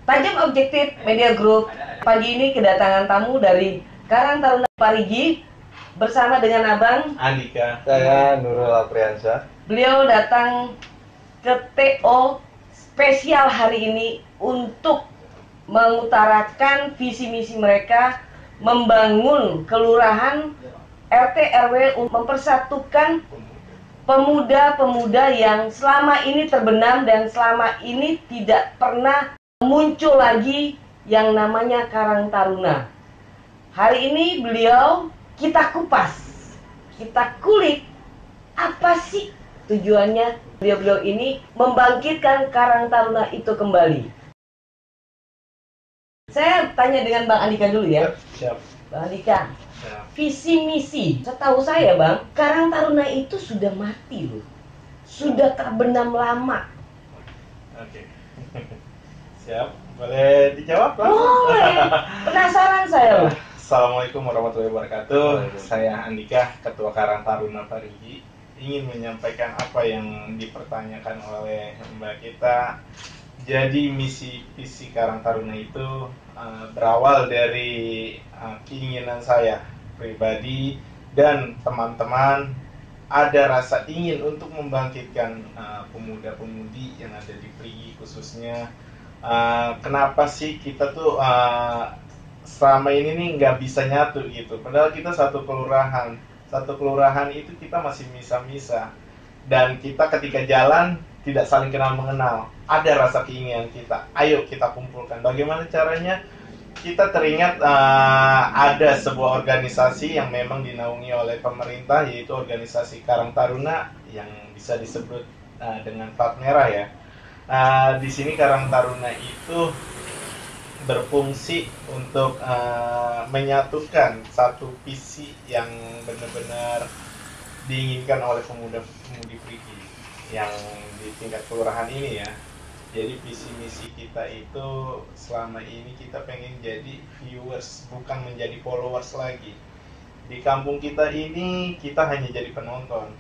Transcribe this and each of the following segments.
Tajam Objektif Media Group pagi ini kedatangan tamu dari Karang Taruna Parigi bersama dengan Abang Andika. Saya Nurul Apriansyah. Beliau datang ke TO spesial hari ini untuk mengutarakan visi misi mereka membangun kelurahan RT RW untuk mempersatukan pemuda-pemuda yang selama ini terbenam dan selama ini tidak pernah muncul lagi yang namanya Karang Taruna. Hari ini beliau kita kupas, kita kulik apa sih tujuannya beliau-beliau ini membangkitkan Karang Taruna itu kembali. Saya tanya dengan Bang Andika dulu ya. Siap. Bang Andika, Siap. visi misi, setahu saya Bang, Karang Taruna itu sudah mati loh, sudah terbenam lama. Oke. Siap. Boleh dijawab langsung? Boleh. Penasaran saya loh. Assalamualaikum warahmatullahi wabarakatuh. Saya Andika, Ketua Karang Taruna Parigi. Ingin menyampaikan apa yang dipertanyakan oleh Mbak kita. Jadi misi visi Karang Taruna itu berawal dari keinginan saya pribadi dan teman-teman ada rasa ingin untuk membangkitkan pemuda-pemudi yang ada di Parigi khususnya. Kenapa sih kita tuh selama ini nih nggak bisa nyatu gitu, padahal kita satu kelurahan itu kita masih misah-misah dan kita ketika jalan tidak saling kenal mengenal. Ada rasa keinginan kita, ayo kita kumpulkan. Bagaimana caranya? Kita teringat ada sebuah organisasi yang memang dinaungi oleh pemerintah, yaitu organisasi Karang Taruna yang bisa disebut dengan plat merah ya. Di sini Karang Taruna itu berfungsi untuk menyatukan satu visi yang benar-benar diinginkan oleh pemuda-pemudi Parigi yang di tingkat kelurahan ini ya. Jadi visi misi kita itu selama ini kita pengen jadi viewers, bukan menjadi followers lagi. Di kampung kita ini kita hanya jadi penonton.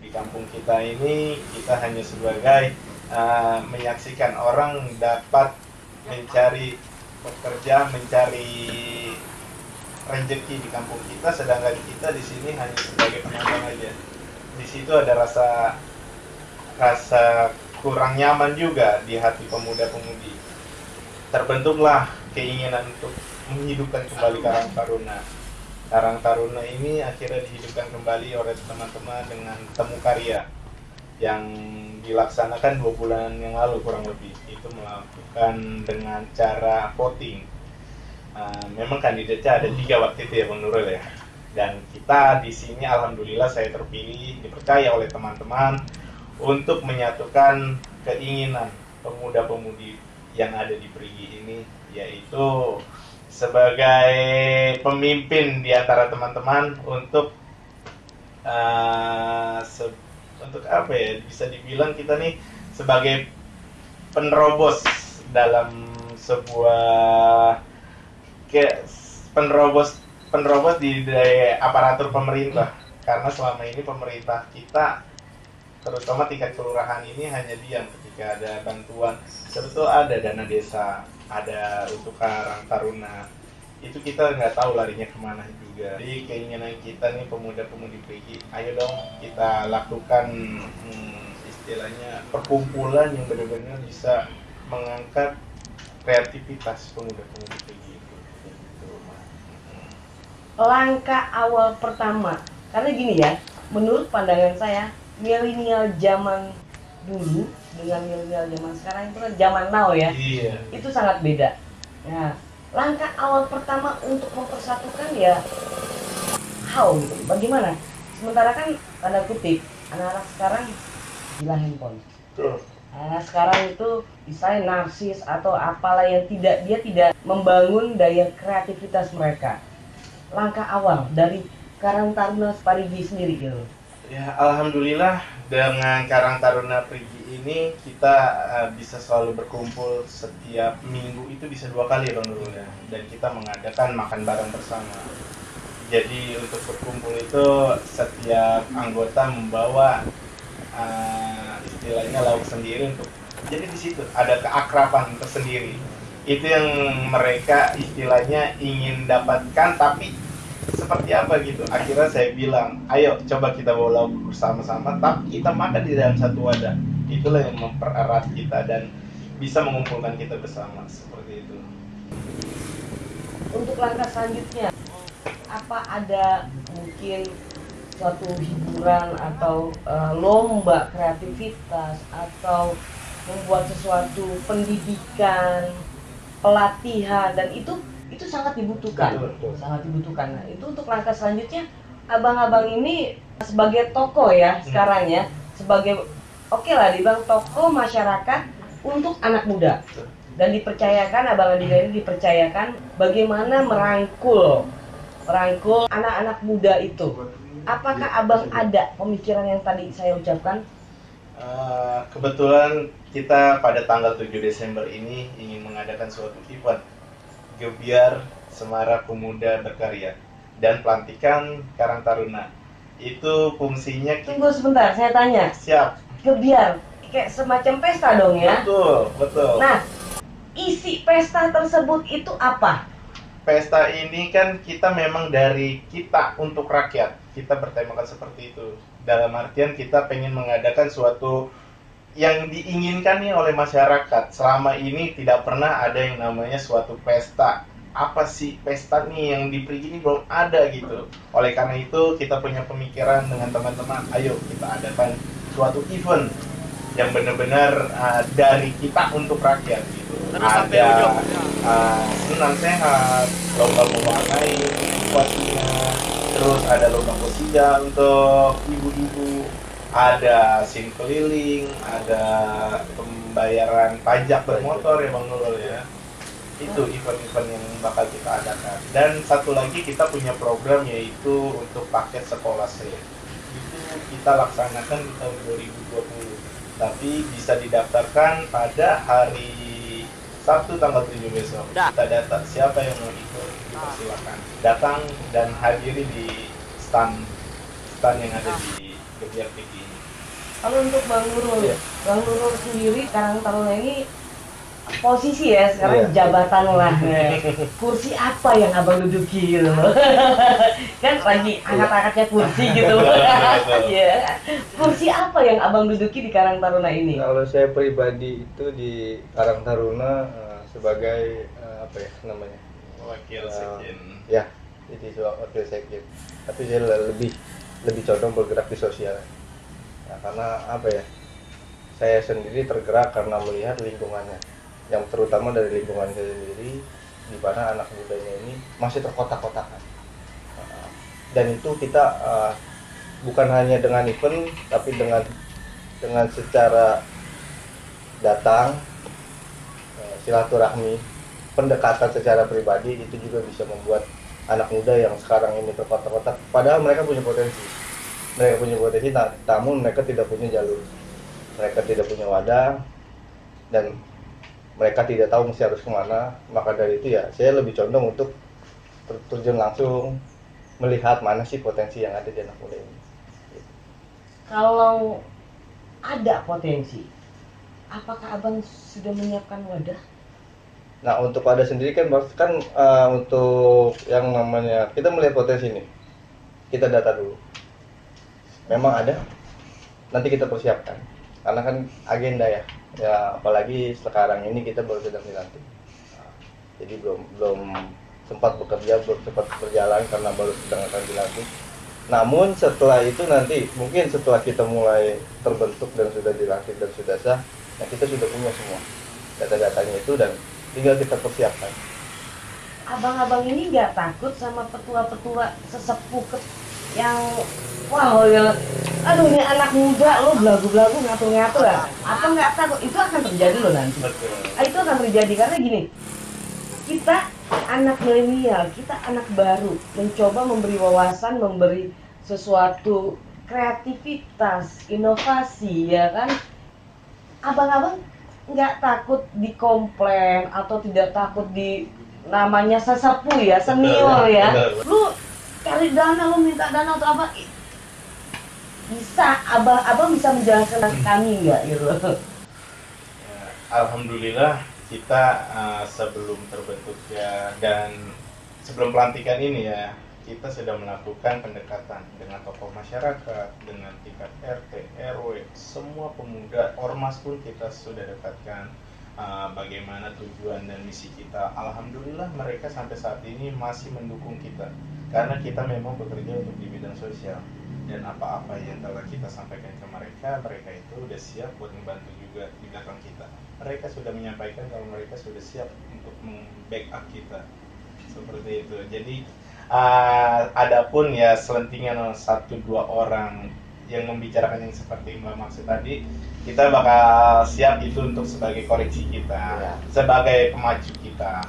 Di kampung kita ini kita hanya sebagai menyaksikan orang dapat mencari pekerja, mencari rezeki di kampung kita, sedangkan kita di sini hanya sebagai penonton aja. Di situ ada rasa kurang nyaman juga di hati pemuda-pemudi. Terbentuklah keinginan untuk menghidupkan kembali Karang Taruna. Karang Taruna ini akhirnya dihidupkan kembali oleh teman-teman dengan temu karya yang dilaksanakan 2 bulan yang lalu kurang lebih. Itu melakukan dengan cara voting. Memang kandidatnya ada 3 waktu itu ya Bang Nurul ya. Dan kita di sini alhamdulillah saya terpilih, dipercaya oleh teman-teman untuk menyatukan keinginan pemuda-pemudi yang ada di Parigi ini, yaitu sebagai pemimpin di antara teman-teman untuk untuk apa ya, bisa dibilang kita nih sebagai penerobos dalam sebuah penerobos di aparatur pemerintah, karena selama ini pemerintah kita terutama tingkat kelurahan ini hanya diam ketika ada bantuan. Sebetulnya ada dana desa, ada untuk Karang Taruna, itu kita nggak tahu larinya kemana juga. Jadi keinginan kita nih pemuda-pemudi Parigi, ayo dong kita lakukan istilahnya perkumpulan yang benar-benar bisa mengangkat kreativitas pemuda-pemudi Parigi itu. Langkah awal pertama, karena gini ya, menurut pandangan saya, milenial zaman dulu dengan milenial zaman sekarang itu kan zaman now ya. Iya. Itu sangat beda. Nah, langkah awal pertama untuk mempersatukan ya how gitu. Bagaimana? Sementara kan tanda kutip anak-anak sekarang gila handphone. Anak sekarang itu misalnya narsis atau apalah yang dia tidak membangun daya kreativitas mereka. Langkah awal dari Karang Taruna Parigi sendiri gitu. Ya, alhamdulillah dengan Karang Taruna Parigi ini kita bisa selalu berkumpul setiap minggu, itu bisa 2 kali Bang Nurul ya. Dan kita mengadakan makan bareng bersama. Jadi untuk berkumpul itu setiap anggota membawa istilahnya lauk sendiri untuk. Jadi di situ ada keakraban tersendiri. Itu yang mereka istilahnya ingin dapatkan, tapi seperti apa gitu. Akhirnya saya bilang, ayo coba kita bola bersama-sama, tapi kita makan di dalam satu wadah. Itulah yang mempererat kita dan bisa mengumpulkan kita bersama, seperti itu. Untuk langkah selanjutnya, apa ada mungkin suatu hiburan atau lomba kreativitas atau membuat sesuatu pendidikan, pelatihan, dan itu sangat dibutuhkan. Betul. Sangat dibutuhkan. Nah, itu untuk langkah selanjutnya, abang-abang ini sebagai tokoh ya sekarang ya, sebagai oke lah dibilang tokoh masyarakat untuk anak muda, dan dipercayakan, abang Andika ini dipercayakan bagaimana merangkul anak-anak muda itu. Apakah abang ada pemikiran yang tadi saya ucapkan? Kebetulan kita pada tanggal 7 Desember ini ingin mengadakan suatu event Gebiar Semara Pemuda Berkarya dan pelantikan Karang Taruna. Itu fungsinya Tunggu sebentar, saya tanya. siap. Gebiar, kayak semacam pesta dong ya? Betul. Nah, isi pesta tersebut itu apa? Pesta ini kan kita memang dari kita untuk rakyat. Kita bertemakan seperti itu. Dalam artian kita pengen mengadakan suatu yang diinginkan nih oleh masyarakat. Selama ini tidak pernah ada yang namanya suatu pesta. Apa sih pesta nih yang di Perigi ini belum ada gitu. Oleh karena itu kita punya pemikiran dengan teman-teman, ayo kita adakan suatu event yang benar-benar dari kita untuk rakyat gitu. Ada senam sehat, lomba mewarnai situasinya, terus ada lomba kosida untuk ibu-ibu, ada SIM keliling, ada pembayaran pajak bermotor ya Bang Nurul ya. Itu event-event yang bakal kita adakan. Dan satu lagi kita punya program yaitu untuk paket sekolah saya. Itu kita laksanakan di tahun 2020. Tapi bisa didaftarkan pada hari Sabtu tanggal 7 besok. Kita data siapa yang mau ikut, dipersilakan datang dan hadiri di stand yang ada di Gebiar Perigi ini. Kalau untuk Bang Nurul, Iya. Bang Nurul sendiri Karang Taruna ini posisi ya sekarang Iya. jabatan lah. Kursi apa yang abang duduki gitu loh? Kan lagi angkat-angkatnya kursi gitu. Iya. Kursi apa yang abang duduki di Karang Taruna ini? Kalau saya pribadi itu di Karang Taruna sebagai apa ya namanya? Wakil Sekjen. Ya, jadi wakil sekjen. Tapi saya lebih condong bergerak di sosial. Nah, karena apa ya? Saya sendiri tergerak karena melihat lingkungannya, yang terutama dari lingkungan saya sendiri, di mana anak mudanya ini masih terkotak-kotakan. Dan itu kita bukan hanya dengan event, tapi dengan secara datang, silaturahmi, pendekatan secara pribadi, itu juga bisa membuat anak muda yang sekarang ini terkotak-kotak, padahal mereka punya potensi, namun mereka tidak punya jalur, mereka tidak punya wadah, dan mereka tidak tahu mesti harus kemana. Maka dari itu ya saya lebih condong untuk terjun langsung, melihat mana sih potensi yang ada di anak muda ini. Kalau ada potensi, apakah abang sudah menyiapkan wadah? Nah, untuk wadah sendiri kan untuk yang namanya kita melihat potensi ini, kita data dulu. Memang ada, nanti kita persiapkan. Karena kan agenda ya apalagi sekarang ini kita baru sedang dilantik. Jadi belum sempat bekerja, belum sempat berjalan karena baru sedang akan dilantik. Namun setelah itu nanti, mungkin setelah kita mulai terbentuk dan sudah dilantik dan sudah sah, nah kita sudah punya semua data-datanya itu dan tinggal kita persiapkan. Abang-abang ini nggak takut sama petua-petua sesepuh yang wah ya, aduh ini anak muda lo belagu-belagu ngatur-ngatur ya? Apa nggak takut? Itu akan terjadi loh nanti. Betul. Itu akan terjadi karena gini, kita anak milenial, kita anak baru, mencoba memberi wawasan, memberi sesuatu kreativitas, inovasi, ya kan? Abang-abang nggak takut dikomplain atau tidak takut di namanya sesepuh ya, senior ya. Lu cari dana, lu minta dana atau apa? Bisa, abang bisa menjelaskan kami nggak gitu? Alhamdulillah kita sebelum terbentuknya dan sebelum pelantikan ini ya, kita sudah melakukan pendekatan dengan tokoh masyarakat, dengan tingkat RT, RW, semua pemuda, ormas pun kita sudah dekatkan. Bagaimana tujuan dan misi kita. Alhamdulillah mereka sampai saat ini masih mendukung kita karena kita memang bekerja untuk di bidang sosial, dan apa-apa yang telah kita sampaikan ke mereka, mereka itu udah siap buat membantu juga di belakang kita. Mereka sudah menyampaikan kalau mereka sudah siap untuk membackup kita seperti itu. Jadi adapun ya selentingan 1-2 orang yang membicarakan yang seperti Mbak maksud tadi, kita bakal siap itu untuk sebagai koreksi kita, sebagai pemaju kita,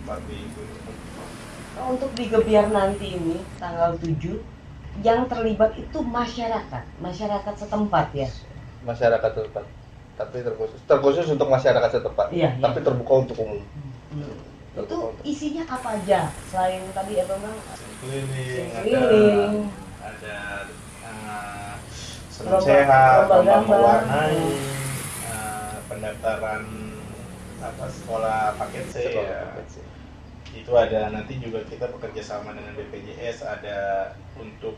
seperti itu. Untuk di Gebiar nanti ini tanggal 7, yang terlibat itu masyarakat setempat ya. Masyarakat setempat, tapi terkhusus untuk masyarakat setempat, Iya, tapi iya. terbuka untuk umum. Itu isinya apa aja selain tadi ya Bang? Keliling, ada senam sehat, lomba mewarnai, pendaftaran sekolah paket C, itu ada. Nanti juga kita bekerja sama dengan BPJS, ada untuk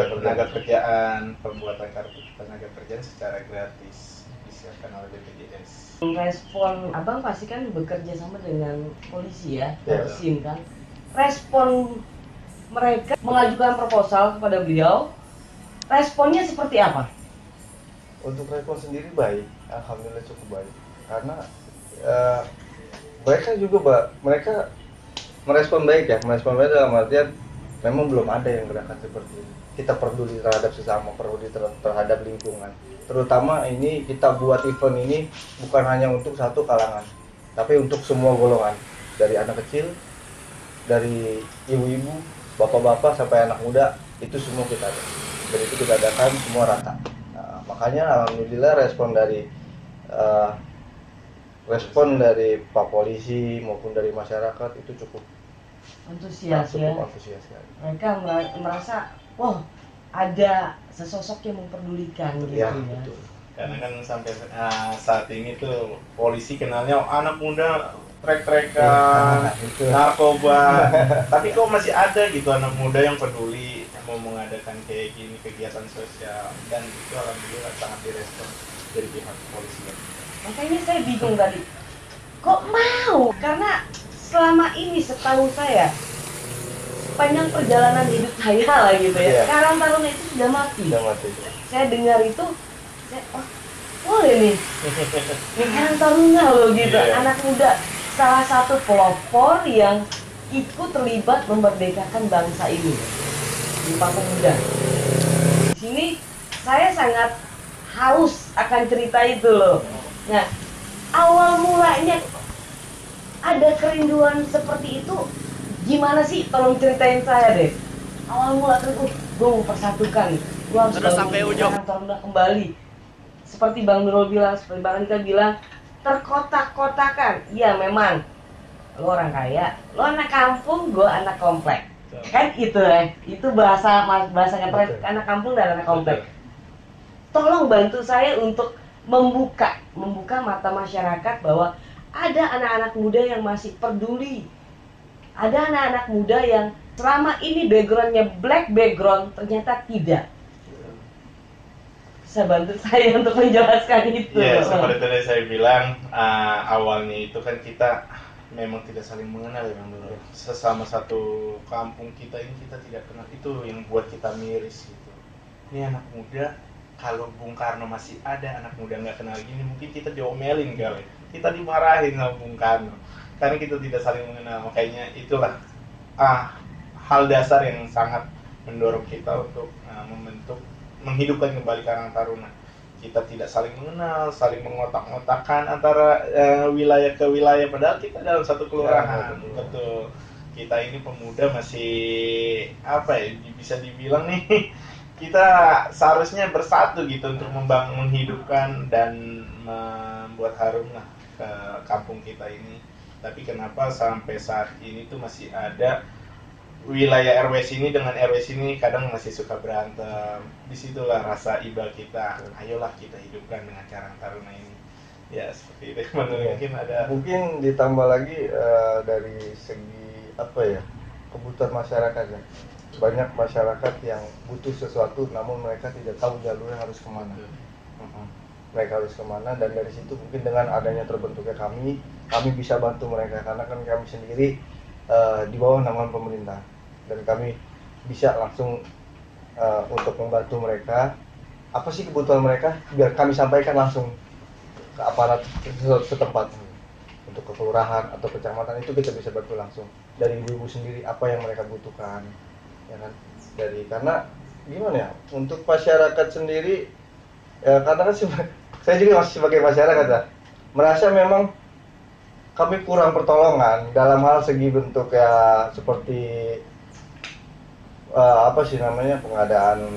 tenaga kerjaan, pembuatan kartu tenaga kerjaan secara gratis disiapkan oleh BPJS. Respon Abang pasti kan bekerja sama dengan polisi ya, Ya. Polsim kan. Respon mereka mengajukan proposal kepada beliau, responnya seperti apa? Untuk respon sendiri baik, alhamdulillah cukup baik. Karena mereka juga mereka merespon baik ya, merespon baik dalam artian memang belum ada yang gerakan seperti ini. Kita peduli terhadap sesama, peduli terhadap lingkungan. Terutama ini kita buat event ini bukan hanya untuk satu kalangan, tapi untuk semua golongan, dari anak kecil, dari ibu-ibu, bapak-bapak sampai anak muda, itu semua kita ada. Dan itu kita adakan semua rata. Nah, makanya alhamdulillah respon dari Pak Polisi maupun dari masyarakat itu cukup Antusias ya. antusias sekali. Mereka merasa, wah ada sesosok yang memperdulikan gitu Ya, ya. betul. Karena kan sampai saat ini tuh polisi kenalnya anak muda trek-trekan, Betul. narkoba, tapi kok masih ada gitu anak muda yang peduli mau mengadakan kayak gini kegiatan sosial, dan itu alhamdulillah sangat direspon dari pihak kepolisian. Makanya saya bingung tadi, kok mau? Karena selama ini setahu saya, sepanjang perjalanan hidup saya lah gitu ya, Iya. Karang Taruna itu sudah mati. Sudah mati. Saya dengar itu, oh boleh nih, ini Karang Taruna loh gitu, Iya. anak muda, salah satu pelopor yang ikut terlibat memerdekakan bangsa ini di Papua Muda. Di sini saya sangat haus akan cerita itu loh. Nah, awal mulanya ada kerinduan seperti itu gimana sih? Tolong ceritain saya deh. Awal mula gue mau persatukan, gue harus sampai ujung. Karang Taruna kembali. Seperti Bang Nurul bilang, seperti Bang Andika bilang, terkotak-kotakan. Iya memang, lo orang kaya, lo anak kampung, gue anak komplek. Kan itu itu bahasa kata anak kampung dan anak komplek. Tolong bantu saya untuk membuka mata masyarakat bahwa ada anak-anak muda yang masih peduli. Ada anak-anak muda yang selama ini backgroundnya black background, ternyata tidak. Bisa bantu saya untuk menjelaskan itu. Ya, seperti tadi saya bilang, awalnya itu kan kita memang tidak saling mengenal ya Bang Nurul. Sesama satu kampung kita ini kita tidak kenal, itu yang buat kita miris gitu. Ini anak muda, kalau Bung Karno masih ada, anak muda nggak kenal gini, mungkin kita diomelin kali, kita dimarahin sama Bung Karno karena kita tidak saling mengenal. Makanya itulah hal dasar yang sangat mendorong kita untuk menghidupkan kembali Karang Taruna. Kita tidak saling mengenal, saling mengotak-ngotakan antara wilayah ke wilayah, padahal kita dalam satu kelurahan. Ya, betul. Kita ini pemuda masih bisa dibilang nih kita seharusnya bersatu gitu untuk menghidupkan dan membuat harum lah ke kampung kita ini. Tapi kenapa sampai saat ini tuh masih ada wilayah RW sini dengan RW sini kadang masih suka berantem. Disitulah rasa iba kita. Ayolah kita hidupkan dengan Karang Taruna ini. Ya seperti itu. Mungkin ada Mungkin ditambah lagi dari segi apa ya, kebutuhan masyarakat ya. Banyak masyarakat yang butuh sesuatu namun mereka tidak tahu jalurnya harus kemana. Mereka harus kemana, dan dari situ mungkin dengan adanya terbentuknya kami bisa bantu mereka, karena kan kami sendiri di bawah naungan pemerintah, dan kami bisa langsung untuk membantu mereka. Apa sih kebutuhan mereka, biar kami sampaikan langsung ke aparat setempat, untuk ke kelurahan atau kecamatan, itu kita bisa bantu langsung dari ibu-ibu sendiri apa yang mereka butuhkan, ya kan. Karena gimana ya, untuk masyarakat sendiri ya, karena kan saya juga masih sebagai masyarakat ya, merasa memang kami kurang pertolongan dalam hal segi bentuk ya, seperti apa sih namanya, pengadaan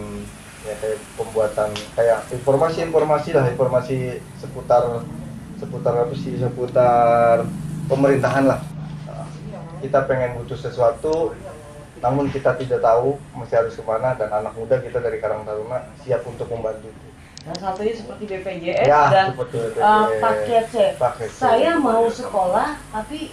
ya, kayak pembuatan kayak informasi lah, informasi seputar apa sih, seputar pemerintahan lah. Kita pengen butuh sesuatu namun kita tidak tahu mesti harus kemana, dan anak muda kita dari Karang Taruna siap untuk membantu. Salah satunya seperti BPJS Ya, dan seperti BPJS, paket C. paket C. Saya mau sekolah tapi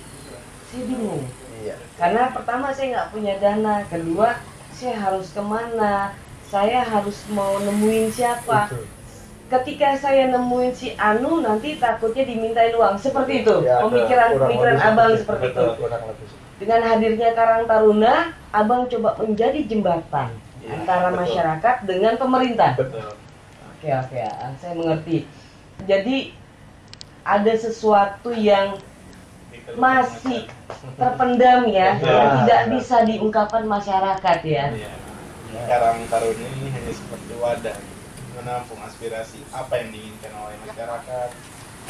saya bingung. Iya. Karena pertama saya nggak punya dana, kedua saya harus kemana, saya harus mau nemuin siapa. Itu. Ketika saya nemuin si Anu, nanti takutnya dimintain uang. Seperti itu, Ya, pemikiran kurang lebih abang seperti seperti itu. itu. Kurang lebih. Dengan hadirnya Karang Taruna, abang coba menjadi jembatan Ya, antara betul. masyarakat dengan pemerintah. betul. Oke, saya mengerti. Jadi ada sesuatu yang masih terpendam ya, Betul. yang tidak bisa diungkapkan masyarakat ya. Iya. Karang Taruna ini hanya seperti wadah menampung aspirasi apa yang diinginkan oleh masyarakat,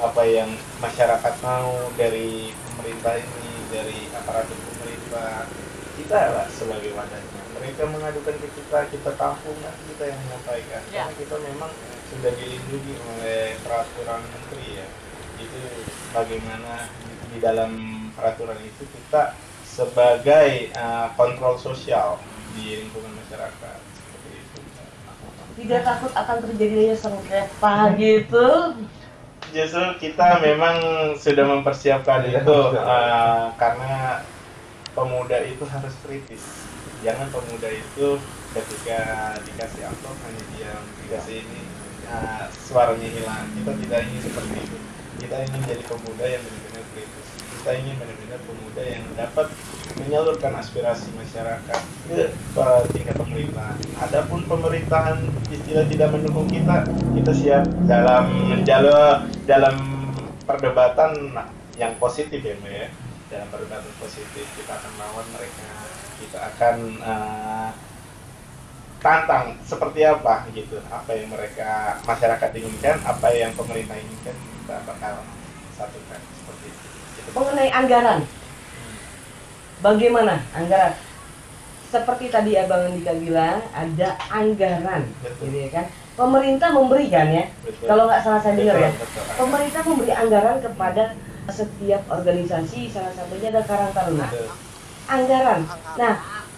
apa yang masyarakat mau dari pemerintah ini, dari aparatur pemerintah. Kita lah sebagai wadahnya. Mereka mengadukan ke kita tampung, nanti kita yang menyampaikan. Ya. Karena kita memang sudah dilindungi oleh peraturan menteri ya. Itu bagaimana di dalam peraturan itu kita sebagai kontrol sosial di lingkungan masyarakat, seperti itu. Tidak takut akan terjadinya sengketa gitu. Justru kita memang sudah mempersiapkan Iya, itu sudah. karena pemuda itu harus kritis. Jangan pemuda itu ketika dikasih amplop hanya diam, dikasih ini suaranya hilang. Kita tidak ingin seperti itu. Kita ingin jadi pemuda yang benar-benar kritis. Kita ingin benar-benar pemuda yang dapat menyalurkan aspirasi masyarakat ke tingkat pemerintahan. Adapun pemerintahan istilah tidak mendukung kita siap dalam perdebatan yang positif ya Mbak ya. Dalam perdebatan positif kita akan lawan mereka, kita akan tantang seperti apa gitu, apa yang masyarakat inginkan, apa yang pemerintah inginkan, kita bakal satukan seperti itu. Mengenai anggaran, bagaimana anggaran? Seperti tadi Abang Andika bilang, ada anggaran, Betul. gitu ya kan? Pemerintah memberikan ya, Betul. kalau nggak salah saya dengar ya. Betul. Pemerintah memberi anggaran kepada setiap organisasi, salah satunya ada Karang Taruna. Betul. Anggaran. Nah,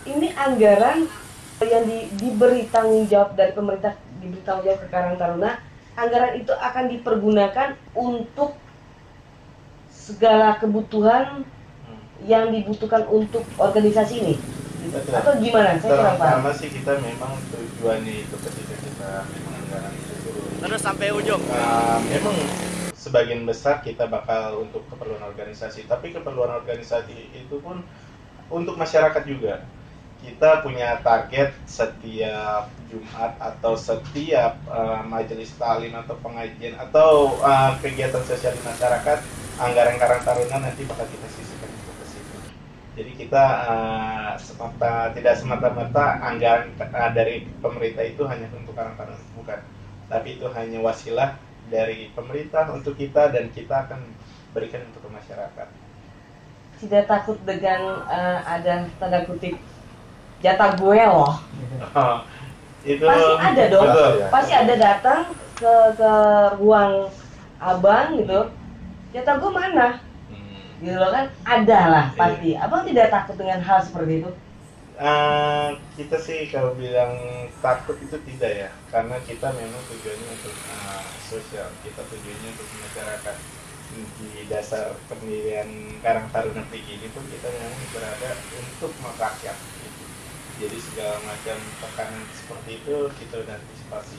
ini anggaran yang diberi tanggung jawab dari pemerintah, diberi tanggung jawab ke Karang Taruna. Anggaran itu akan dipergunakan untuk segala kebutuhan yang dibutuhkan untuk organisasi ini. Gitu. Betul. Atau gimana? Saya kurang paham. Pertama sih kita memang tujuannya itu ketika kita memang anggaran itu turun. Terus sampai ujung. Memang sebagian besar kita bakal untuk keperluan organisasi, tapi keperluan organisasi itu pun untuk masyarakat juga. Kita punya target setiap Jumat atau setiap majelis taklim atau pengajian atau kegiatan sosial di masyarakat, anggaran Karang Taruna nanti bakal kita sisihkan untuk ke situ. Jadi kita tidak semata-mata anggaran dari pemerintah itu hanya untuk Karang Taruna, bukan. Tapi itu hanya wasilah dari pemerintah untuk kita, dan kita akan berikan untuk ke masyarakat. Tidak takut dengan ada tanda kutip jatah gue loh. Itu Pasti ada dong. betul. Pasti ada datang ke ruang abang gitu. Jatah gue mana? Gitu loh kan, ada lah pasti. Abang tidak takut dengan hal seperti itu? Kita sih kalau bilang takut itu tidak ya, karena kita memang tujuannya untuk sosial, kita tujuannya untuk masyarakat. Di dasar pendirian Karang Taruna Perigi ini pun kita memang berada untuk merakyat gitu. Jadi segala macam tekanan seperti itu kita udah antisipasi,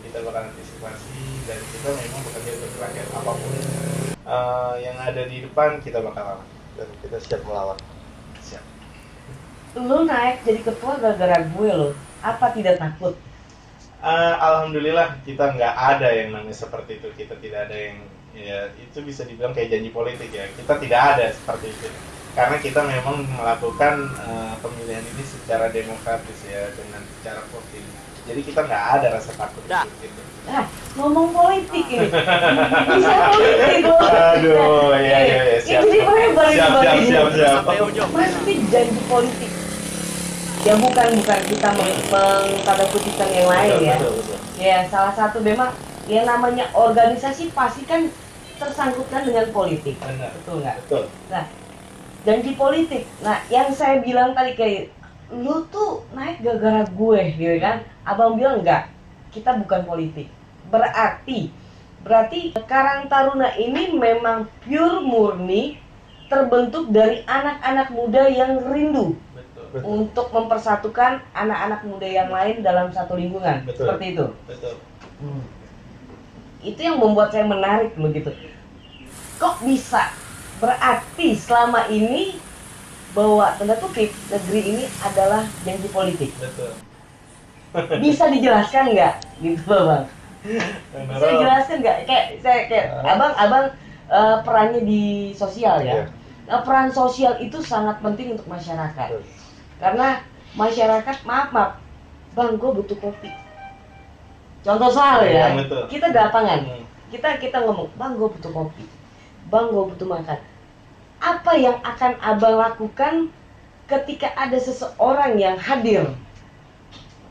kita bakal antisipasi, dan kita memang bekerja untuk rakyat. Apapun yang ada di depan kita bakal lawan Dan kita siap melawan. siap. Lu naik jadi ketua gara-gara gue lo. Apa tidak takut? Alhamdulillah kita nggak ada yang namanya seperti itu. Kita tidak ada yang, ya itu bisa dibilang kayak janji politik ya. Kita tidak ada seperti itu. Karena kita memang melakukan pemilihan ini secara demokratis ya, dengan cara voting. Jadi kita nggak ada rasa takut gitu. Nah, ngomong politik ini. Bisa politik lo. Aduh, ya, siap. Jadi melebar ini Bang. Siap. Pasti janji politik. Ya bukan kita mengkutipkan yang lain ya. Betul. Ya salah satu memang yang namanya organisasi pasti kan tersangkutkan dengan politik. Benar. Betul nggak? Betul. Nah, janji politik. Nah, yang saya bilang tadi kayak lu tuh naik gara-gara gue, gitu kan? Abang bilang enggak, kita bukan politik. Berarti Karang Taruna ini memang pure murni terbentuk dari anak-anak muda yang rindu Betul. untuk mempersatukan anak-anak muda yang lain dalam satu lingkungan. Betul. Seperti itu. Betul. Itu yang membuat saya menarik begitu. Kok bisa? Berarti selama ini bahwa tanda kutip negeri ini adalah janji politik. Betul. Bisa dijelaskan nggak, gitu Bang? Bisa dijelaskan nggak? Kayak abang perannya di sosial ya. Iya. Nah, peran sosial itu sangat penting untuk masyarakat. Karena masyarakat, maaf, Bang, gue butuh kopi. Contoh soal ya, Betul. kita di lapangan, kita ngomong, Bang, gue butuh kopi. Bang, gue butuh makan. Apa yang akan abang lakukan ketika ada seseorang yang hadir?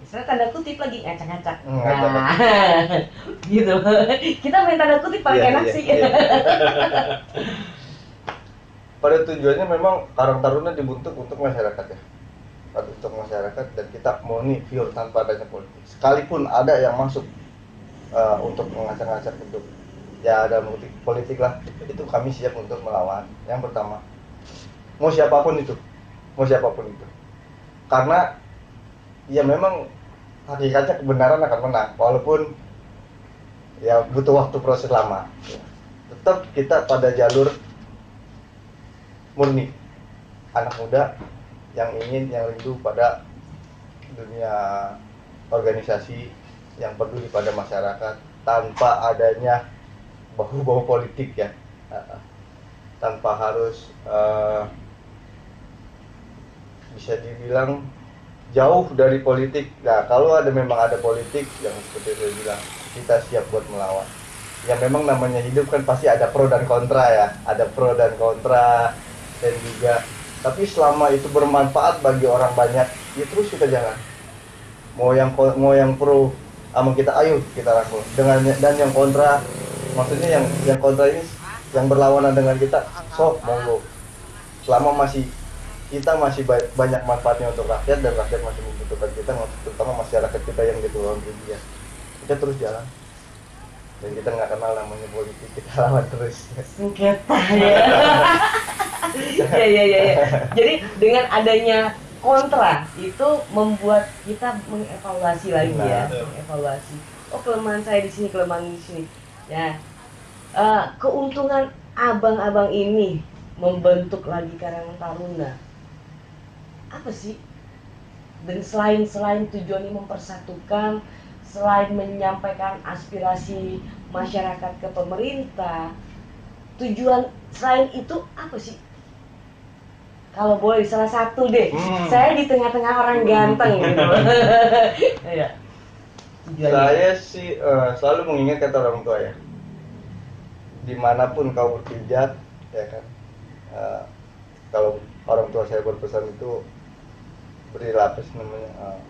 Misalnya tanda kutip lagi ngacak-ngacak. Nah, gitu. Kita main tanda kutip paling enak sih. Pada tujuannya memang Karang Taruna dibentuk untuk masyarakat ya. Untuk masyarakat, dan kita murni pure tanpa adanya politik. Sekalipun ada yang masuk untuk mengacak-ngacak untuk ya ada politik lah, itu kami siap untuk melawan. Yang pertama, mau siapapun itu, karena ya memang hakikatnya kebenaran akan menang, walaupun ya butuh waktu proses lama. Tetap kita pada jalur murni anak muda yang rindu pada dunia organisasi, yang peduli pada masyarakat tanpa adanya bau-bau politik ya, tanpa harus bisa dibilang jauh dari politik. Nah, kalau memang ada politik yang seperti saya bilang, kita siap buat melawan. Ya memang namanya hidup kan pasti ada pro dan kontra ya, dan juga, tapi selama itu bermanfaat bagi orang banyak, ya terus kita jalan. Mau yang pro sama kita, ayo kita rangkul. Dan yang kontra, maksudnya yang kontra ini yang berlawanan dengan kita, sok monggo. Selama kita masih banyak manfaatnya untuk rakyat, dan rakyat masih membutuhkan kita, terutama masyarakat kita yang di Kepulauan Seribu ya, kita terus jalan. Dan kita nggak kenal namanya politik, kita lawan terus. Sengketa ya. Ya. Jadi dengan adanya kontra itu membuat kita mengevaluasi lagi ya, mengevaluasi. Oh, kelemahan saya di sini, kelemahan di sini. Ya, keuntungan abang-abang ini membentuk lagi Karang Taruna apa sih? Dan selain tujuannya mempersatukan, selain menyampaikan aspirasi masyarakat ke pemerintah, tujuan selain itu apa sih? Kalau boleh salah satu deh, saya di tengah-tengah orang ganteng gitu. Ya. Saya sih selalu mengingat kata orang tua ya, dimanapun kau berpijak ya kan, kalau orang tua saya berpesan itu beri lapis namanya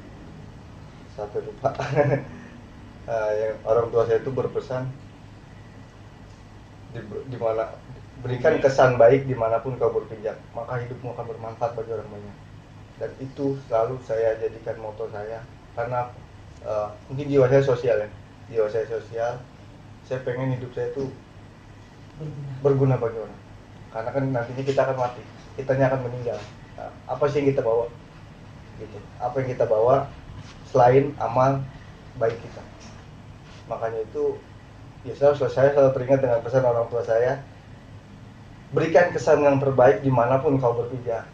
satu lupa. Yang orang tua saya itu berpesan di mana berikan kesan baik dimanapun kau berpijak, maka hidupmu akan bermanfaat bagi orang banyak. dan itu selalu saya jadikan moto saya karena mungkin jiwa saya sosial ya, jiwa saya sosial. Saya pengen hidup saya itu berguna bagi orang, karena kan nantinya kita akan mati, kitanya akan meninggal. Nah, apa sih yang kita bawa gitu, apa yang kita bawa selain amal baik kita. Makanya itu ya saya selalu teringat dengan pesan orang tua saya, berikan kesan yang terbaik dimanapun kau berpijak,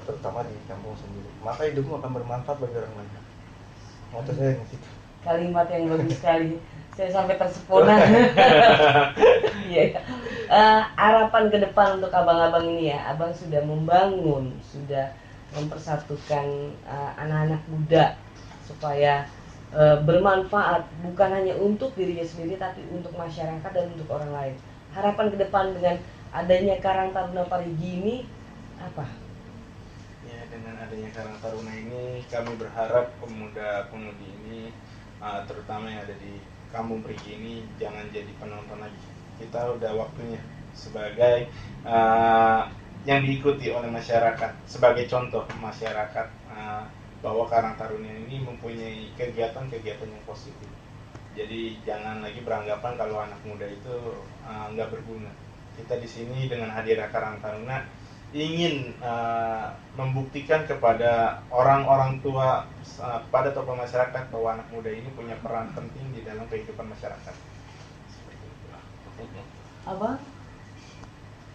terutama di kampung sendiri, maka hidupmu akan bermanfaat bagi orang lain. Moto saya di situ. Kalimat yang bagus sekali, saya sampai tersepona. Iya. Harapan ke depan untuk abang-abang ini ya, abang sudah membangun, sudah mempersatukan anak-anak muda supaya bermanfaat bukan hanya untuk dirinya sendiri tapi untuk masyarakat dan untuk orang lain. Harapan ke depan dengan adanya Karang Taruna Parigi ini apa? Ya, dengan adanya Karang Taruna ini kami berharap pemuda-pemudi ini terutama yang ada di kampung Parigi ini jangan jadi penonton lagi. Kita udah waktunya sebagai yang diikuti oleh masyarakat, sebagai contoh masyarakat bahwa Karang Taruna ini mempunyai kegiatan-kegiatan yang positif. Jadi jangan lagi beranggapan kalau anak muda itu nggak berguna. Kita di sini dengan hadirnya Karang Taruna ingin membuktikan kepada orang-orang tua, pada tokoh masyarakat bahwa anak muda ini punya peran penting di dalam kehidupan masyarakat. Seperti itu. Abang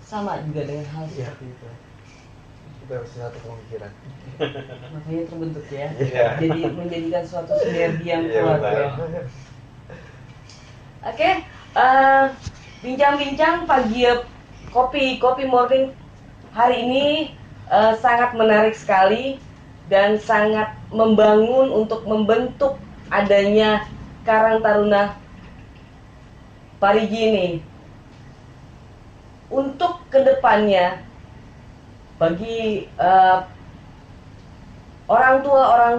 sama juga dengan hal seperti itu. Kita harus satu pemikiran. Makanya terbentuk ya. Iya. Jadi menjadikan suatu sinergi yang Iya, kuat betul. ya. Oke, bincang-bincang pagi kopi morning hari ini sangat menarik sekali dan sangat membangun untuk membentuk adanya Karang Taruna Parigi ini. Untuk kedepannya bagi orang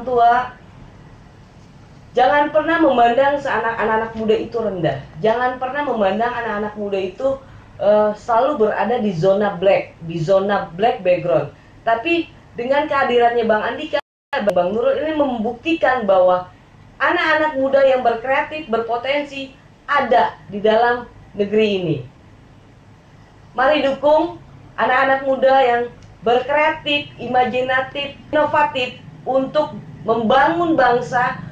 tua jangan pernah memandang anak-anak muda itu rendah. Jangan pernah memandang anak-anak muda itu selalu berada di zona black background. Tapi dengan kehadirannya Bang Andika, Bang Nurul ini membuktikan bahwa anak-anak muda yang berkreatif, berpotensi ada di dalam negeri ini. Mari dukung anak-anak muda yang berkreatif, imajinatif, inovatif untuk membangun bangsa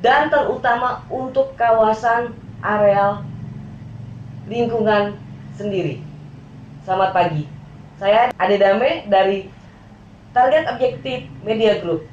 dan terutama untuk kawasan areal lingkungan sendiri. Selamat pagi. Saya Ade Dame dari Target Objektif Media Group.